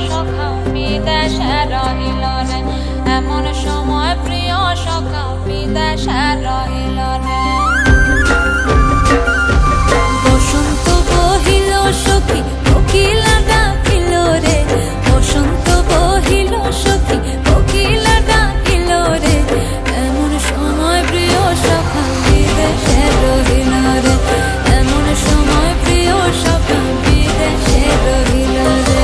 সখা বিদেশে রহিল রে, এমন সময় প্রিয় সখা বিদেশে রহিল রে। বসন্ত বহিল সখী কোকিলা ডাকিল রে, বসন্ত বহিল সখী কোকিলা ডাকিল রে, এমন সময় প্রিয় সখা বিদেশে রহিল রে, এমন সময় প্রিয় সখা বিদেশে রহিল রে।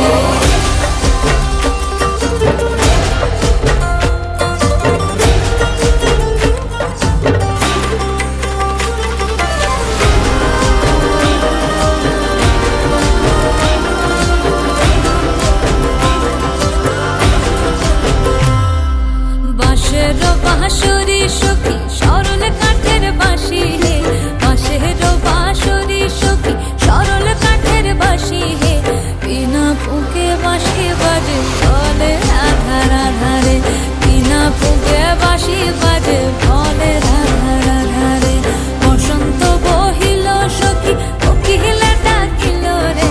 বাঁশের বাঁশরি সখী সরল কাঠের বাঁশি হে, বাঁশের বাঁশরি সখী সরল কাঠের বাঁশি হে, বিনা ফুঁকে বাঁশি বাজে বলে রাধা রাধা রে, বিনা ফুঁকে বাঁশি বাজে বলে রাধা রাধা রে। বসন্ত বহিল সখী কোকিলা ডাকিল রে,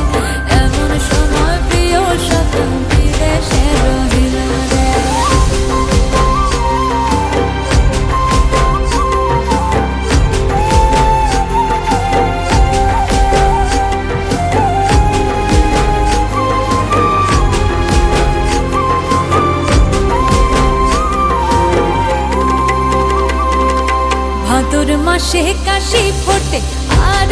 এমন সময় প্রিয় সখা বিদেশে রহিল রে। ভাদর মাসে কাশি ফোটে আর